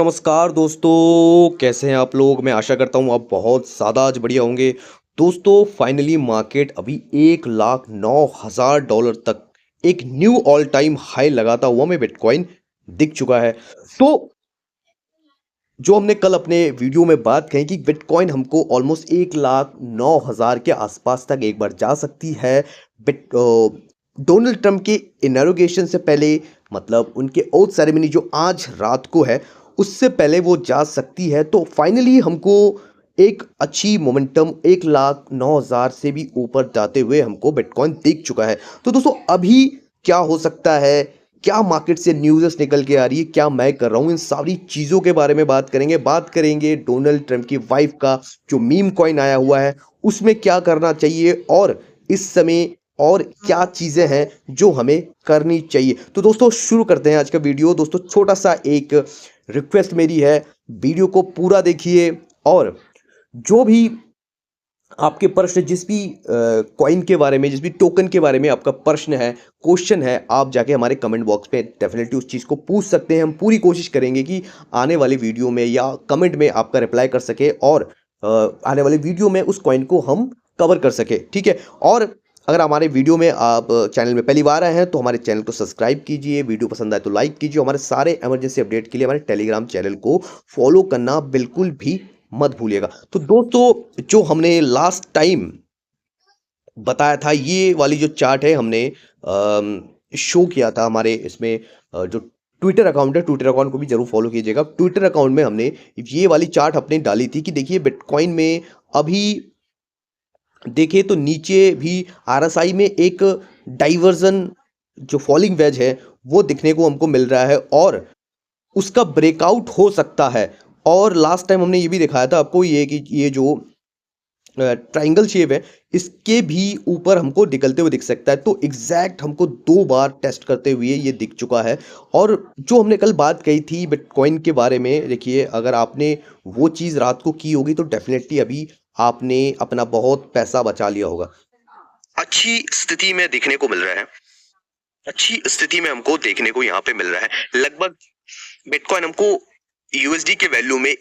नमस्कार दोस्तों, कैसे हैं आप लोग। मैं आशा करता हूँ आप बहुत ज़्यादा आज बढ़िया होंगे। दोस्तों फाइनली मार्केट अभी 1,09,000 डॉलर तक एक न्यू ऑल टाइम हाई लगाता हुआ हमें बिटकॉइन दिख चुका है। तो जो हमने कल अपने वीडियो में बात कही कि बिटकॉइन हमको ऑलमोस्ट 1,09,000 के आसपास तक एक बार जा सकती है। बिट डोनाल्ड ट्रंप के इनॉग्रेशन से पहले, मतलब उनके ओथ सेरेमनी जो आज रात को है, उससे पहले वो जा सकती है। तो फाइनली हमको एक अच्छी मोमेंटम 1,09,000 से भी ऊपर जाते हुए हमको बिटकॉइन दिख चुका है। तो दोस्तों अभी क्या हो सकता है, क्या मार्केट से न्यूज़ निकल के आ रही है, क्या मैं कर रहा हूँ, इन सारी चीज़ों के बारे में बात करेंगे डोनाल्ड ट्रंप की वाइफ का जो मीम कॉइन आया हुआ है उसमें क्या करना चाहिए, और इस समय और क्या चीज़ें हैं जो हमें करनी चाहिए। तो दोस्तों शुरू करते हैं आज का वीडियो। दोस्तों छोटा सा एक रिक्वेस्ट मेरी है, वीडियो को पूरा देखिए और जो भी आपके प्रश्न, जिस भी कॉइन के बारे में, जिस भी टोकन के बारे में आपका प्रश्न है, क्वेश्चन है, आप जाके हमारे कमेंट बॉक्स में डेफिनेटली उस चीज़ को पूछ सकते हैं। हम पूरी कोशिश करेंगे कि आने वाली वीडियो में या कमेंट में आपका रिप्लाई कर सके और आने वाले वीडियो में उस कॉइन को हम कवर कर सके, ठीक है। और अगर हमारे वीडियो में आप चैनल में पहली बार आए हैं तो हमारे चैनल को सब्सक्राइब कीजिए, वीडियो पसंद आए तो लाइक कीजिए। हमारे सारे इमरजेंसी अपडेट के लिए हमारे टेलीग्राम चैनल को फॉलो करना बिल्कुल भी मत भूलिएगा। तो दोस्तों जो हमने लास्ट टाइम बताया था, ये वाली जो चार्ट है हमने शो किया था हमारे इसमें, जो ट्विटर अकाउंट है, ट्विटर अकाउंट को भी जरूर फॉलो कीजिएगा। ट्विटर अकाउंट में हमने ये वाली चार्ट अपने डाली थी कि देखिए बिटकॉइन में अभी देखिए तो नीचे भी आरएसआई में एक डाइवर्जन, जो फॉलिंग वेज है, वो दिखने को हमको मिल रहा है और उसका ब्रेकआउट हो सकता है। और लास्ट टाइम हमने ये भी दिखाया था आपको, ये कि ये जो ट्रायंगल शेप है इसके भी ऊपर हमको निकलते हुए दिख सकता है। तो एग्जैक्ट हमको 2 बार टेस्ट करते हुए ये दिख चुका है। और जो हमने कल बात कही थी बिटकॉइन के बारे में, देखिए अगर आपने वो चीज़ रात को की होगी तो डेफिनेटली अभी आपने अपना बहुत पैसा बचा लिया होगा। अच्छी स्थिति में देखने को मिल रहा है, अच्छी स्थिति में हमको देखने को यहाँ पे मिल रहा है। लगभग बिटकॉइन हमको यूएसडी के वैल्यू में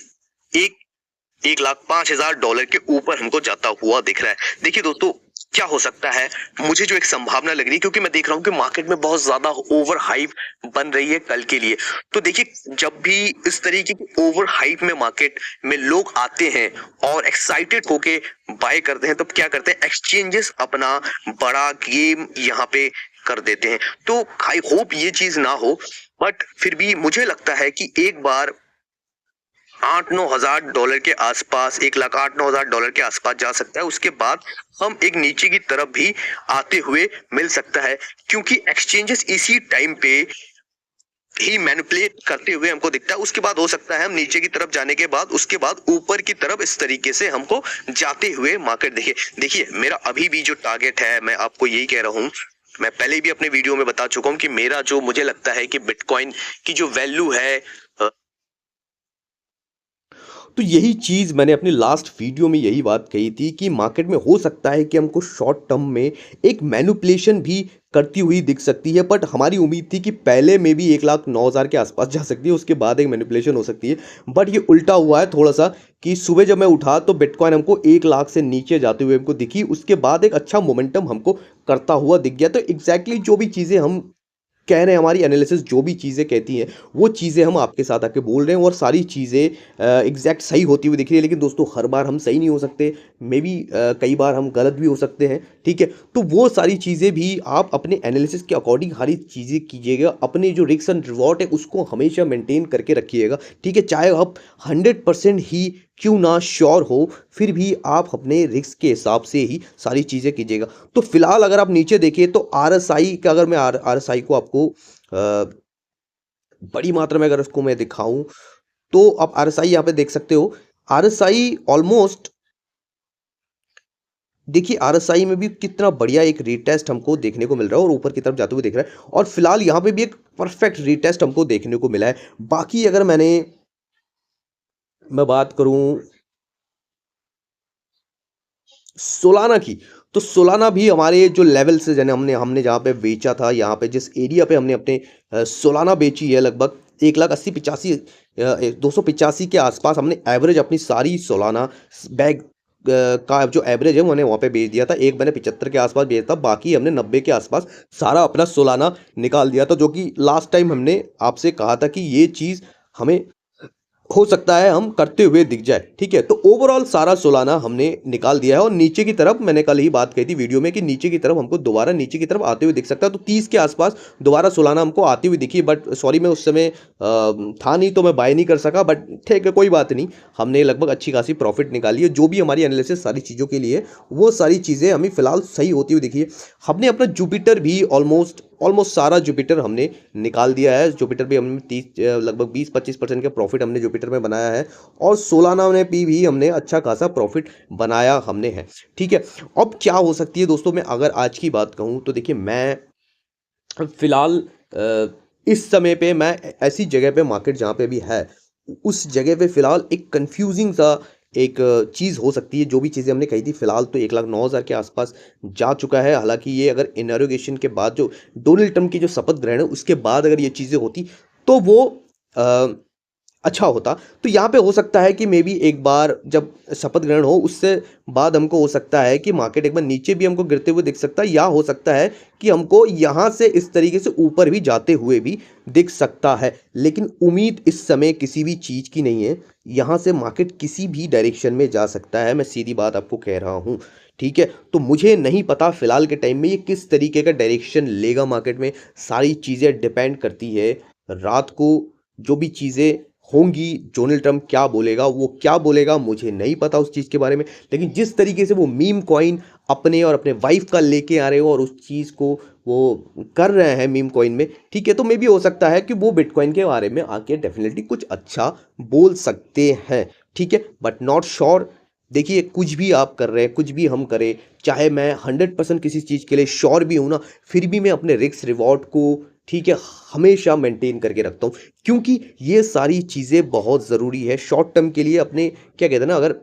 1,05,000 डॉलर के ऊपर हमको जाता हुआ दिख रहा है। देखिए दोस्तों क्या हो सकता है, मुझे जो एक संभावना लग रही है, क्योंकि मैं देख रहा हूँ कि मार्केट में बहुत ज्यादा ओवर हाइप बन रही है कल के लिए। तो देखिए जब भी इस तरीके की ओवर हाइप में मार्केट में लोग आते हैं और एक्साइटेड होके बाय करते हैं, तब क्या करते हैं, एक्सचेंजेस अपना बड़ा गेम यहाँ पे कर देते हैं। तो आई होप ये चीज ना हो, बट फिर भी मुझे लगता है कि एक बार 8-9 हजार डॉलर के आसपास, 1,08,9,000 डॉलर के आसपास जा सकता है। उसके बाद हम एक नीचे की तरफ भी आते हुए मिल सकता है, क्योंकि एक्सचेंजेस इसी टाइम पे ही मैनिपुलेट करते हुए हमको दिखता है। उसके बाद हो सकता है हम नीचे की तरफ जाने के बाद उसके बाद ऊपर की तरफ इस तरीके से हमको जाते हुए मार्केट देखिए मेरा अभी भी जो टारगेट है, मैं आपको यही कह रहा हूँ, मैं पहले भी अपने वीडियो में बता चुका हूँ कि मेरा जो मुझे लगता है कि बिटकॉइन की जो वैल्यू है, तो यही चीज़ मैंने अपनी लास्ट वीडियो में यही बात कही थी कि मार्केट में हो सकता है कि हमको शॉर्ट टर्म में एक मैनिपुलेशन भी करती हुई दिख सकती है। बट हमारी उम्मीद थी कि पहले में भी 1,09,000 के आसपास जा सकती है, उसके बाद एक मैनिपुलेशन हो सकती है। बट ये उल्टा हुआ है थोड़ा सा, कि सुबह जब मैं उठा तो बिटकॉइन हमको 1,00,000 से नीचे जाते हुए हमको दिखी, उसके बाद एक अच्छा मोमेंटम हमको करता हुआ दिख गया। तो एग्जैक्टली जो भी चीज़ें हम कह रहे हैं, हमारी एनालिसिस जो भी चीज़ें कहती हैं वो चीज़ें हम आपके साथ आके बोल रहे हैं, और सारी चीज़ें एग्जैक्ट सही होती हुई दिख रही है। लेकिन दोस्तों हर बार हम सही नहीं हो सकते, मे बी कई बार हम गलत भी हो सकते हैं, ठीक है। तो वो सारी चीज़ें भी आप अपने एनालिसिस के अकॉर्डिंग सारी चीज़ें कीजिएगा। अपने जो रिस्क एंड रिवॉर्ड है उसको हमेशा मेंटेन करके रखिएगा, ठीक है। चाहे आप 100% ही क्यों ना श्योर हो, फिर भी आप अपने रिस्क के हिसाब से ही सारी चीज़ें कीजिएगा। तो फिलहाल अगर आप नीचे देखें तो आरएसआई का, अगर मैं आरएसआई को आपको बड़ी मात्रा में अगर उसको मैं दिखाऊं, तो आप आरएसआई यहाँ पे देख सकते हो। आरएसआई ऑलमोस्ट, देखिए आरएसआई में भी कितना बढ़िया एक रीटेस्ट हमको देखने को मिल रहा है और ऊपर की तरफ जाते हुए दिख रहा है। और फिलहाल यहाँ पे भी एक परफेक्ट रीटेस्ट हमको देखने को मिला है। बाकी अगर मैं बात करूं सोलाना की, तो सोलाना भी हमारे जो लेवल से, जैसे हमने हमने जहाँ पे बेचा था, यहाँ पे जिस एरिया पे हमने अपने सोलाना बेची है, लगभग 1,80,85 के आसपास हमने एवरेज अपनी सारी सोलाना बैग का जो एवरेज है मैंने वहाँ पे बेच दिया था। एक मैंने 75 के आसपास बेचा था, बाकी हमने 90 के आसपास सारा अपना सोलाना निकाल दिया था, जो कि लास्ट टाइम हमने आपसे कहा था कि ये चीज़ हमें हो सकता है हम करते हुए दिख जाए, ठीक है। तो ओवरऑल सारा सोलाना हमने निकाल दिया है और नीचे की तरफ मैंने कल ही बात कही थी वीडियो में कि नीचे की तरफ हमको दोबारा नीचे की तरफ आते हुए दिख सकता है। तो 30 के आसपास दोबारा सोलाना हमको आती हुई दिखी, बट सॉरी मैं उस समय था नहीं तो मैं बाय नहीं कर सका, बट ठीक है कोई बात नहीं। हमने लगभग अच्छी खासी प्रॉफिट निकाली है। जो भी हमारी एनालिसिस सारी चीज़ों के लिए वो सारी चीज़ें हमें फिलहाल सही होती हुई दिखी है। हमने अपना जुपिटर भी ऑलमोस्ट ऑलमोस्ट सारा जुपिटर हमने निकाल दिया है। जुपिटर भी हमने 30 लगभग 20-25% का प्रॉफिट हमने जुपिटर में बनाया है और सोलाना में भी हमने अच्छा खासा प्रॉफिट बनाया हमने है, ठीक है। अब क्या हो सकती है दोस्तों, मैं अगर आज की बात कहूँ तो देखिए मैं फिलहाल इस समय पे मैं ऐसी जगह पे मार्केट जहाँ पे भी है उस जगह पे फिलहाल एक कंफ्यूजिंग सा एक चीज़ हो सकती है। जो भी चीज़ें हमने कही थी फिलहाल तो 1,09,000 के आसपास जा चुका है। हालांकि ये अगर इनॉग्रेशन के बाद जो डोनाल्ड ट्रम्प की जो शपथ ग्रहण है उसके बाद अगर ये चीज़ें होती तो वो अच्छा होता। तो यहाँ पे हो सकता है कि मे बी एक बार जब शपथ ग्रहण हो उससे बाद हमको हो सकता है कि मार्केट एक बार नीचे भी हमको गिरते हुए दिख सकता है, या हो सकता है कि हमको यहाँ से इस तरीके से ऊपर भी जाते हुए भी दिख सकता है। लेकिन उम्मीद इस समय किसी भी चीज़ की नहीं है। यहाँ से मार्केट किसी भी डायरेक्शन में जा सकता है, मैं सीधी बात आपको कह रहा हूँ, ठीक है। तो मुझे नहीं पता फिलहाल के टाइम में ये किस तरीके का डायरेक्शन लेगा मार्केट में। सारी चीज़ें डिपेंड करती है रात को जो भी चीज़ें होंगी। डोनाल्ड ट्रम्प क्या बोलेगा, वो क्या बोलेगा मुझे नहीं पता उस चीज़ के बारे में, लेकिन जिस तरीके से वो मीम कॉइन अपने और अपने वाइफ का लेके आ रहे हो और उस चीज़ को वो कर रहे हैं मीम कॉइन में, ठीक है। तो मे भी हो सकता है कि वो बिटकॉइन के बारे में आके डेफिनेटली कुछ अच्छा बोल सकते हैं, ठीक है, बट नॉट श्योर। देखिए कुछ भी आप कर रहे हैं, कुछ भी हम करें, चाहे मैं 100% किसी चीज़ के लिए श्योर भी हूँ ना, फिर भी मैं अपने रिस्क रिवॉर्ड को, ठीक है, हमेशा मेंटेन करके रखता हूँ, क्योंकि ये सारी चीज़ें बहुत ज़रूरी है शॉर्ट टर्म के लिए। अपने क्या कहते हैं ना, अगर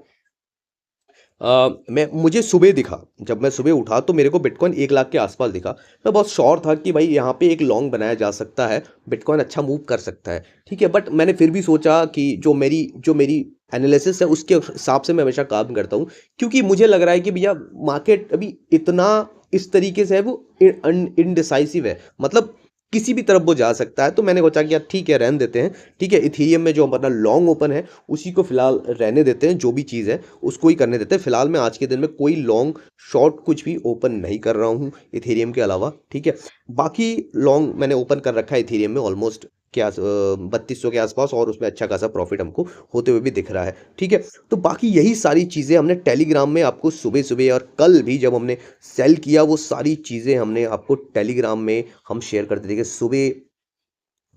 मैं मुझे सुबह दिखा, जब मैं सुबह उठा तो मेरे को बिटकॉइन 1 लाख के आसपास दिखा। मैं बहुत श्योर था कि भाई यहाँ पे एक लॉन्ग बनाया जा सकता है, बिटकॉइन अच्छा मूव कर सकता है, ठीक है। बट मैंने फिर भी सोचा कि जो मेरी एनालिसिस है उसके हिसाब से मैं हमेशा काम करता हूँ, क्योंकि मुझे लग रहा है कि भैया मार्केट अभी इतना इस तरीके से है, वो इनडिसाइसिव है, मतलब किसी भी तरफ वो जा सकता है। तो मैंने सोचा कि यार ठीक है रहने देते हैं, ठीक है। इथीरियम में जो हमारा लॉन्ग ओपन है उसी को फिलहाल रहने देते हैं, जो भी चीज़ है उसको ही करने देते हैं। फिलहाल मैं आज के दिन में कोई लॉन्ग शॉर्ट कुछ भी ओपन नहीं कर रहा हूँ इथेरियम के अलावा, ठीक है। बाकी लॉन्ग मैंने ओपन कर रखा है इथेरियम में ऑलमोस्ट क्या 3200 के आसपास, और उसमें अच्छा खासा प्रॉफिट हमको होते हुए भी दिख रहा है, ठीक है। तो बाकी यही सारी चीज़ें हमने टेलीग्राम में आपको सुबह सुबह और कल भी जब हमने सेल किया वो सारी चीज़ें हमने आपको टेलीग्राम में हम शेयर करते थे कि सुबह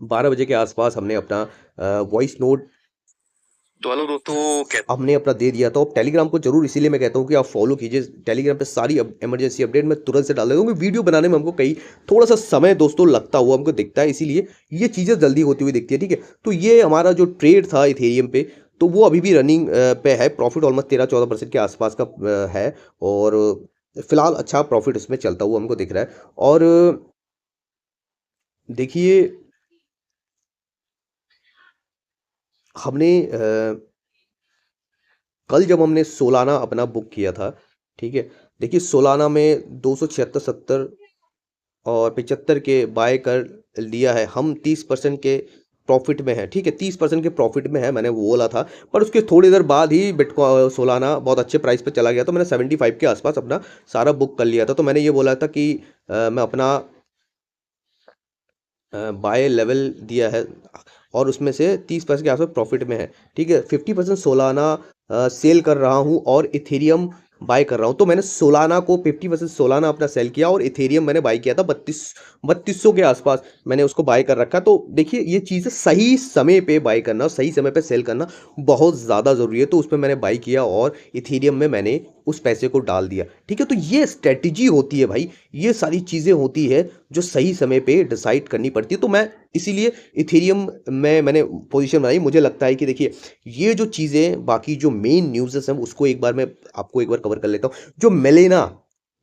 12 बजे के आसपास हमने अपना वॉइस नोट तो हेलो दोस्तों हमने अपना दे दिया था। और टेलीग्राम को जरूर इसीलिए मैं कहता हूँ कि आप फॉलो कीजिए। टेलीग्राम पे सारी इमरजेंसी अपडेट मैं तुरंत से डाल देता हूँ, क्योंकि वीडियो बनाने में हमको कई थोड़ा सा समय दोस्तों लगता हुआ हमको दिखता है, इसीलिए ये चीज़ें जल्दी होती हुई दिखती है, ठीक है। तो ये हमारा जो ट्रेड था इथेरियम पे, तो वो अभी भी रनिंग पे है। प्रॉफिट ऑलमोस्ट 13-14% के आसपास का है, और फिलहाल अच्छा प्रॉफिट उसमें चलता हुआ हमको दिख रहा है। और देखिए हमने कल जब हमने सोलाना अपना बुक किया था, ठीक है, देखिए सोलाना में 276-70 और 75 के बाय कर लिया है। हम 30% के प्रॉफिट में है, ठीक है, 30% के प्रॉफिट में है, मैंने वो बोला था। पर उसके थोड़ी देर बाद ही बिटकॉइन सोलाना बहुत अच्छे प्राइस पे चला गया, तो मैंने 75 के आसपास अपना सारा बुक कर लिया था। तो मैंने ये बोला था कि मैं अपना बाय लेवल दिया है और उसमें से 30% के आसपास प्रॉफिट में है, ठीक है। 50% सोलाना सेल कर रहा हूँ और इथेरियम बाय कर रहा हूँ। तो मैंने सोलाना को 50% सोलाना अपना सेल किया और इथेरियम मैंने बाय किया था 3200 के आसपास मैंने उसको बाय कर रखा। तो देखिए ये चीज़ें सही समय पे बाय करना, सही समय पे सेल करना बहुत ज़्यादा ज़रूरी है। तो उसमें मैंने बाय किया और इथेरियम में मैंने उस पैसे को डाल दिया, ठीक है। तो ये स्ट्रेटजी होती है भाई, ये सारी चीज़ें होती है जो सही समय पे डिसाइड करनी पड़ती है। तो मैं इसीलिए इथेरियम में मैंने पोजीशन बनाई। मुझे लगता है कि देखिए ये जो चीज़ें बाकी जो मेन न्यूज़ेस हैं उसको एक बार मैं आपको एक बार कवर कर लेता हूँ। जो मेलेना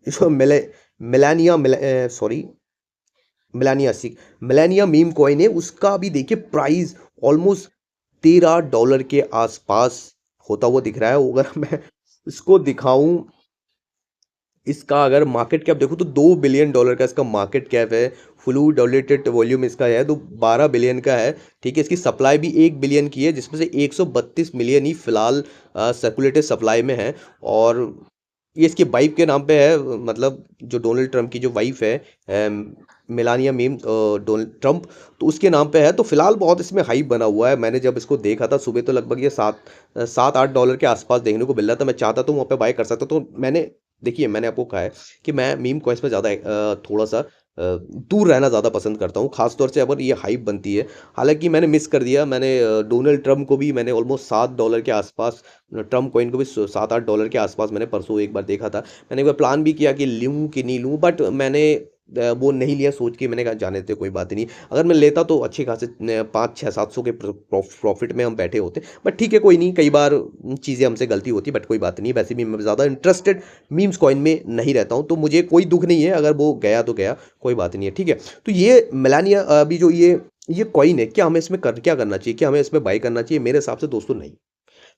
जो मेले मेलानिया सॉरी मेलानिया सिक मेलानिया मीम कॉइन है, उसका भी देखिए प्राइस ऑलमोस्ट $13 के आसपास होता हुआ दिख रहा है। अगर मैं इसको दिखाऊं, इसका अगर मार्केट कैप देखो तो $2 बिलियन का इसका मार्केट कैप है। फुल्ली डायलेटेड वॉल्यूम इसका है तो 12 बिलियन का है। ठीक है, इसकी सप्लाई भी 1 बिलियन की है, जिसमें से 132 मिलियन ही फिलहाल सर्कुलेटेड सप्लाई में है। और ये इसकी वाइफ के नाम पे है, मतलब जो डोनाल्ड ट्रंप की जो वाइफ है, मेलानिया मीम डोनाल्ड ट्रंप, तो उसके नाम पे है। तो फिलहाल बहुत इसमें हाइप बना हुआ है। मैंने जब इसको देखा था सुबह तो लगभग ये $7-8 के आसपास देखने को मिल रहा था। मैं चाहता तो वहाँ पे बाय कर सकता, तो मैंने देखिए मैंने आपको कहा है कि मैं मीम कॉइन्स में ज़्यादा थोड़ा सा दूर रहना ज़्यादा पसंद करता हूँ, खासतौर से अगर ये हाइप बनती है। हालांकि मैंने मिस कर दिया, मैंने डोनाल्ड ट्रंप को भी मैंने ऑलमोस्ट $7 के आसपास, ट्रंप कॉइन को भी $7-8 के आसपास मैंने परसों एक बार देखा था। मैंने एक बार प्लान भी किया कि लूँ कि नहीं लूँ, बट मैंने वो नहीं लिया, सोच के मैंने कहा जाने दे कोई बात नहीं। अगर मैं लेता तो अच्छे खासे 500-600-700 के प्रॉफिट में हम बैठे होते। बट ठीक है, कोई नहीं, कई बार चीज़ें हमसे गलती होती है, बट कोई बात नहीं। वैसे भी मैं ज़्यादा इंटरेस्टेड मीम्स कॉइन में नहीं रहता हूँ, तो मुझे कोई दुख नहीं है अगर वो गया तो गया, कोई बात नहीं है। ठीक है, तो ये मेलानिया अभी जो ये कॉइन है, क्या हमें इसमें क्या करना चाहिए, क्या हमें इसमें बाई करना चाहिए? मेरे हिसाब से दोस्तों नहीं।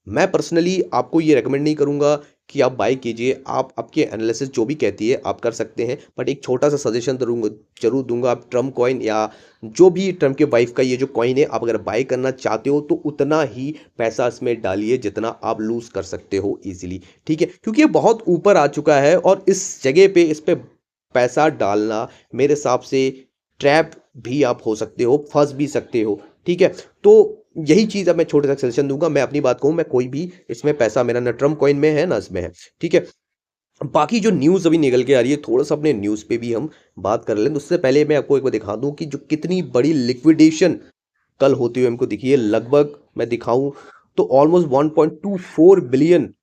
मैं पर्सनली आपको ये रेकमेंड नहीं करूँगा कि आप बाय कीजिए। आप आपके एनालिसिस जो भी कहती है आप कर सकते हैं, बट एक छोटा-सा सजेशन ज़रूर दूँगा। आप ट्रम्प कॉइन या जो भी ट्रम्प के वाइफ का ये जो कॉइन है, आप अगर बाय करना चाहते हो तो उतना ही पैसा इसमें डालिए जितना आप लूज़ कर सकते हो ईज़िली, ठीक है? क्योंकि ये बहुत ऊपर आ चुका है और इस जगह पे इस पे पैसा डालना मेरे हिसाब से ट्रैप भी आप हो सकते हो, फँस भी सकते हो, ठीक है? तो यही चीज़ अब मैं छोटे सा सजेशन दूँगा। मैं अपनी बात कहूँ, मैं कोई भी इसमें पैसा मेरा ना ट्रम्प कॉइन में है, ना इसमें है, ठीक है? बाकी जो न्यूज़ अभी निकल के आ रही है, थोड़ा-सा अपने न्यूज़ पे भी हम बात कर लें। तो उससे पहले मैं आपको एक बार दिखा दूँ कि जो कितनी बड़ी लिक्विडेशन कल होते हुए हमको दिखी है। लगभग मैं दिखाऊँ तो ऑलमोस्ट 1.24 बिलियन,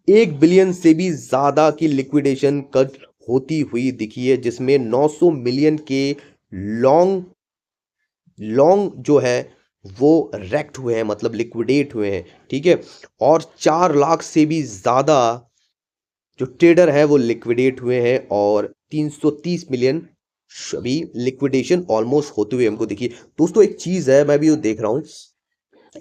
1 बिलियन से भी ज़्यादा की लिक्विडेशन कल होती हुई दिखी है, जिसमें 900 मिलियन के लॉन्ग लॉन्ग जो है वो रेक्ट हुए हैं, मतलब लिक्विडेट हुए हैं, ठीक है? और 4 लाख से भी ज़्यादा जो ट्रेडर है वो लिक्विडेट हुए हैं और 330 मिलियन अभी लिक्विडेशन ऑलमोस्ट होते हुए हमको दिखी। दोस्तों एक चीज़ है, मैं भी वो देख रहा हूँ,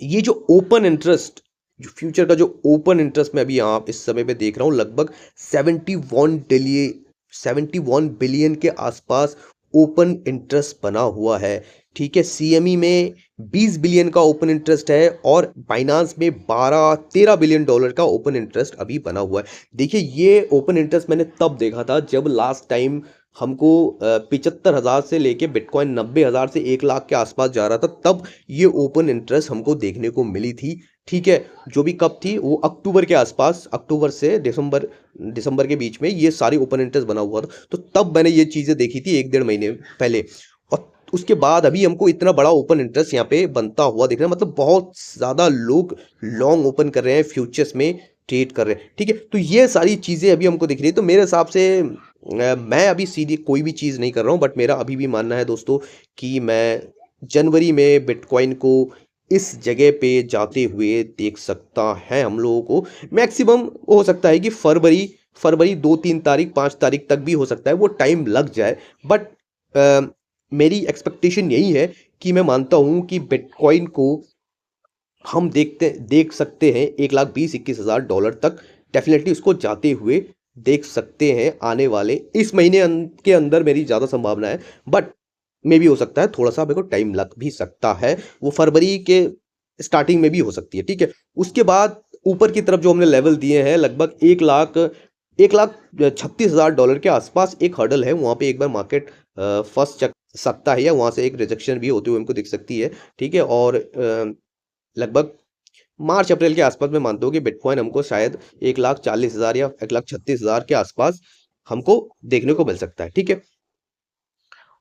ये जो ओपन इंटरेस्ट, जो फ्यूचर का जो ओपन इंटरेस्ट मैं अभी यहाँ इस समय पे देख रहा हूँ, लगभग 71 बिलियन के आसपास ओपन इंटरेस्ट बना हुआ है, ठीक है? सीएमई में 20 बिलियन का ओपन इंटरेस्ट है और बाइनांस में 12-13 बिलियन डॉलर का ओपन इंटरेस्ट अभी बना हुआ है। देखिए ये ओपन इंटरेस्ट मैंने तब देखा था जब लास्ट टाइम हमको 75,000 से लेके बिटकॉइन 90,000 से 1 लाख के आसपास जा रहा था, तब ये ओपन इंटरेस्ट हमको देखने को मिली थी, ठीक है? जो भी कब थी वो अक्टूबर के आसपास, अक्टूबर से दिसंबर दिसंबर के बीच में ये सारी ओपन इंटरेस्ट बना हुआ था। तो तब मैंने ये चीज़ें देखी थी 1 डेढ़ महीने पहले, और उसके बाद अभी हमको इतना बड़ा ओपन इंटरेस्ट यहाँ पे बनता हुआ दिख रहा है। मतलब बहुत ज़्यादा लोग लॉन्ग ओपन कर रहे हैं, फ्यूचर्स में ट्रेड कर रहे हैं, ठीक है? तो ये सारी चीज़ें अभी हमको दिख रही है। तो मेरे हिसाब से मैं अभी सीधी कोई भी चीज़ नहीं कर रहा हूँ, बट मेरा अभी भी मानना है दोस्तों कि मैं जनवरी में बिटकॉइन को इस जगह पे जाते हुए देख सकता है हम लोगों को। मैक्सिमम हो सकता है कि फरवरी फरवरी 2-3 तारीख 5 तारीख तक भी हो सकता है, वो टाइम लग जाए। बट मेरी एक्सपेक्टेशन यही है कि मैं मानता हूँ कि बिटकॉइन को हम देख सकते हैं 1,20,21,000 तक, डेफिनेटली उसको जाते हुए देख सकते हैं आने वाले इस महीने के अंदर। मेरी ज़्यादा संभावना है, बट मे भी हो सकता है थोड़ा सा मेरे को टाइम लग भी सकता है, वो फरवरी के स्टार्टिंग में भी हो सकती है, ठीक है? उसके बाद ऊपर की तरफ जो हमने लेवल दिए हैं, लगभग 1,36,000 के आसपास एक हर्डल है, वहाँ पे एक बार मार्केट फंस सकता है, या वहाँ से एक रिजेक्शन भी होते हुए हमको दिख सकती है, ठीक है? और लगभग मार्च अप्रैल के आसपास मैं मानता हूँ कि बिटकॉइन हमको शायद 1,40,000 या 1,36,000 के आसपास हमको देखने को मिल सकता है, ठीक है?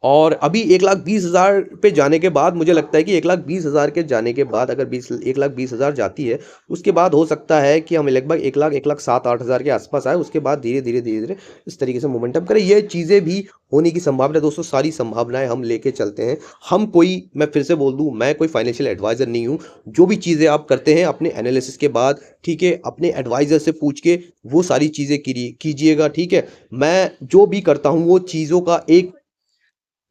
और अभी 1,20,000 पे जाने के बाद मुझे लगता है कि 1,20,000 के जाने के बाद अगर 1,20,000 जाती है, उसके बाद हो सकता है कि हम लगभग 1,07,000-1,08,000 के आसपास आए। उसके बाद धीरे धीरे इस तरीके से मोमेंटम करें। ये चीज़ें भी होने की संभावना है दोस्तों, सारी संभावनाएं हम लेके चलते हैं। मैं फिर से बोल दूं, मैं कोई फाइनेंशियल एडवाइजर नहीं हूं। जो भी चीज़ें आप करते हैं अपने एनालिसिस के बाद, ठीक है, अपने एडवाइजर से पूछ के वो सारी चीज़ें कीजिएगा, ठीक है? मैं जो भी करता हूँ वो चीज़ों का एक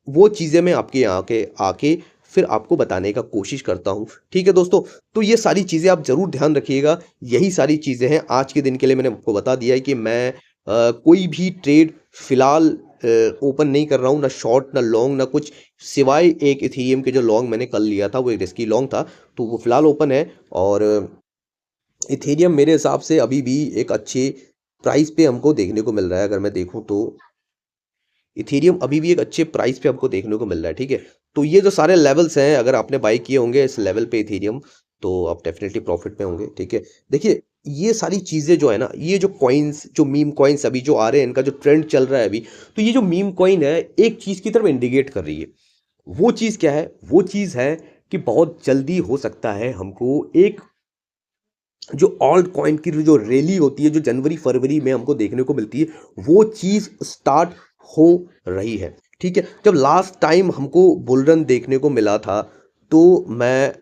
वो चीज़ें मैं आपके यहाँ के आके फिर आपको बताने का कोशिश करता हूँ। ठीक है दोस्तों? तो ये सारी चीज़ें आप ज़रूर ध्यान रखिएगा। यही सारी चीज़ें हैं आज के दिन के लिए मैंने आपको बता दिया है कि मैं कोई भी ट्रेड फ़िलहाल ओपन नहीं कर रहा हूँ, ना शॉर्ट, ना लॉन्ग, ना कुछ सिवाय एक इथेरियम के जो लॉन्ग मैंने कल लिया था, वो एक रिस्की लॉन्ग था, तो वो फ़िलहाल ओपन है और इथेरियम मेरे हिसाब से अभी भी एक अच्छे प्राइस पे हमको देखने को मिल रहा है। अगर मैं देखूँ तो इथेरियम अभी भी एक अच्छे प्राइस पे हमको देखने को मिल रहा है, ठीक है? तो ये जो सारे लेवल्स हैं, अगर आपने बाय किए होंगे इस लेवल पे इथेरियम, तो आप डेफ़िनेटली प्रॉफ़िट में होंगे, ठीक है? देखिए, ये सारी चीज़ें जो है ना, ये जो कॉइन्स, जो मीम कॉइन्स अभी जो आ रहे हैं, इनका जो ट्रेंड चल रहा है अभी, तो ये जो मीम कॉइन है, एक चीज़ की तरफ इंडिकेट कर रही है। वो चीज़ क्या है? वो चीज़ है कि बहुत जल्दी हो सकता है हमको एक जो ऑल्ट कॉइन की जो रैली होती है, जो जनवरी-फरवरी में हमको देखने को मिलती है, वो चीज़ स्टार्ट हो रही है, ठीक है? जब लास्ट टाइम हमको बुल रन देखने को मिला था, तो मैं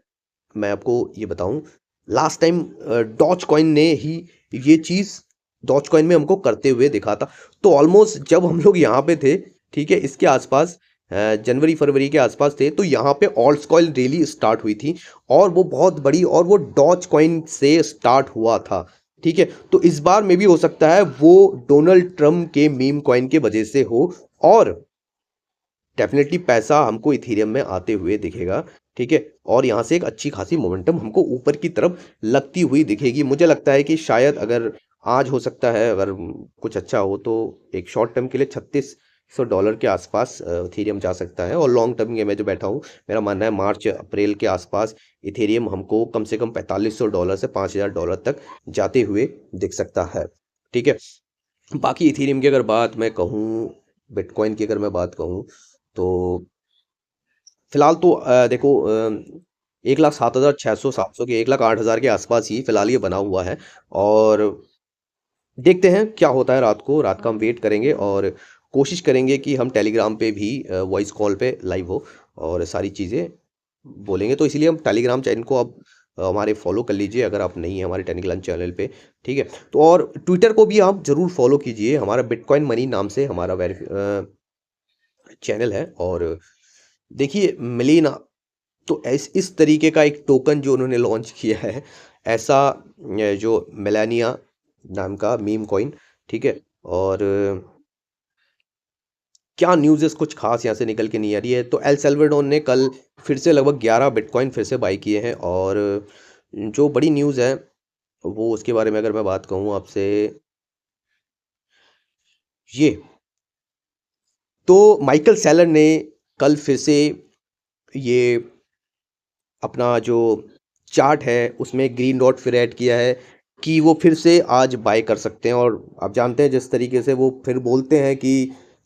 आपको ये बताऊँ, लास्ट टाइम डॉज कॉइन ने ही ये चीज़ डॉज कॉइन में हमको करते हुए दिखा था। तो ऑलमोस्ट जब हम लोग यहाँ पे थे, ठीक है? इसके आसपास जनवरी-फरवरी के आसपास थे, तो यहाँ पे ऑल्ट्स कॉइन रैली स्टार्ट हुई थी और वो बहुत बड़ी और वो डॉज कॉइन से स्टार्ट हुआ था, ठीक है? तो इस बार में भी हो सकता है वो डोनाल्ड ट्रम्प के मीम कॉइन के वजह से हो और डेफ़िनेटली पैसा हमको इथेरियम में आते हुए दिखेगा, ठीक है? और यहाँ से एक अच्छी खासी मोमेंटम हमको ऊपर की तरफ लगती हुई दिखेगी। मुझे लगता है कि शायद अगर आज हो सकता है, अगर कुछ अच्छा हो तो एक शॉर्ट टर्म के लिए $3600 के आसपास इथेरियम जा सकता है और लॉन्ग टर्म के मैं जो बैठा हूँ, मेरा मानना है मार्च अप्रैल के आसपास इथेरियम हमको कम से कम $4500 से $5000 तक जाते हुए दिख सकता है, ठीक है? बाकी इथेरियम की अगर बात मैं कहूँ, बिटकॉइन की अगर मैं बात कहूँ, तो फिलहाल तो देखो 1,07,600 700 के 1,08,000 के आसपास ही फिलहाल ये बना हुआ है और देखते हैं क्या होता है रात को। रात का हम वेट करेंगे और कोशिश करेंगे कि हम टेलीग्राम पे भी वॉइस कॉल पे लाइव हो और सारी चीज़ें बोलेंगे। तो इसीलिए हम टेलीग्राम चैनल को आप हमारे फॉलो कर लीजिए अगर आप नहीं हैं हमारे टेलीग्राम चैनल पे, ठीक है? तो और ट्विटर को भी आप ज़रूर फॉलो कीजिए। हमारा बिटकॉइन मनी नाम से हमारा चैनल है और देखिए मिलेना, तो इस तरीके का एक टोकन जो उन्होंने लॉन्च किया है, ऐसा जो मेलानिया नाम का मीम कॉइन, ठीक है? और क्या न्यूज़ है, कुछ खास यहाँ से निकल के नहीं आ रही है। तो एल साल्वाडोर ने कल फिर से लगभग 11 बिटकॉइन फिर से बाय किए हैं और जो बड़ी न्यूज़ है वो उसके बारे में अगर मैं बात कहूँ आपसे, ये तो माइकल सेलर ने कल फिर से ये अपना जो चार्ट है उसमें ग्रीन डॉट फिर ऐड किया है कि वो फिर से आज बाय कर सकते हैं और आप जानते हैं जिस तरीके से वो फिर बोलते हैं कि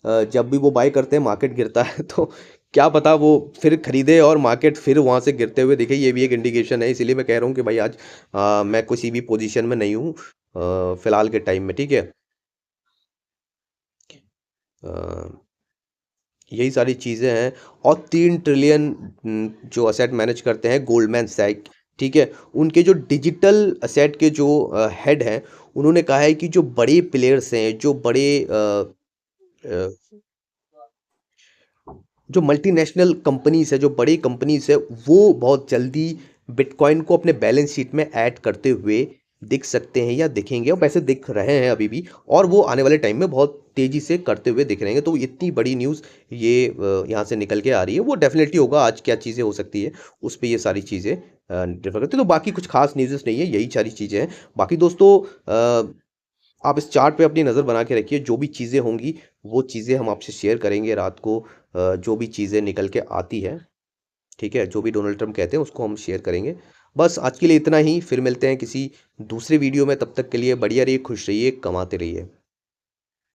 जब भी वो बाय करते हैं मार्केट गिरता है तो क्या पता वो फिर खरीदे और मार्केट फिर वहाँ से गिरते हुए दिखे, ये भी एक इंडिकेशन है। इसीलिए मैं कह रहा हूँ कि भाई आज मैं किसी भी पोजीशन में नहीं हूँ फिलहाल के टाइम में, ठीक है? अ, यही सारी चीज़ें हैं और 3 ट्रिलियन जो असेट मैनेज करते हैं गोल्डमैन सैक, ठीक है? उनके जो डिजिटल असेट के जो हेड हैं, उन्होंने कहा है कि जो बड़े प्लेयर्स हैं, जो बड़े अ, जो मल्टीनेशनल कंपनीज़ है, जो बड़ी कंपनीज़ है, वो बहुत जल्दी बिटकॉइन को अपने बैलेंस शीट में ऐड करते हुए दिख सकते हैं या दिखेंगे और वैसे दिख रहे हैं अभी भी और वो आने वाले टाइम में बहुत तेज़ी से करते हुए दिख रहे हैं। तो इतनी बड़ी न्यूज़ ये यहाँ से निकल के आ रही है, वो डेफ़िनेटली होगा। आज क्या चीज़ें हो सकती है, उस पे ये सारी चीज़ें निर्भर करती है। तो बाकी कुछ खास न्यूज़ेस नहीं है, यही सारी चीज़ें हैं। बाकी दोस्तों आप इस चार्ट पे अपनी नज़र बना के रखिए, जो भी चीज़ें होंगी, वो चीज़ें हम आपसे शेयर करेंगे रात को। जो भी चीज़ें निकल के आती हैं, ठीक है? जो भी डोनाल्ड ट्रम्प कहते हैं, उसको हम शेयर करेंगे। बस आज के लिए इतना ही, फिर मिलते हैं किसी दूसरे वीडियो में, तब तक के लिए बढ़िया रहिए, खुश रहिए, कमाते रहिए।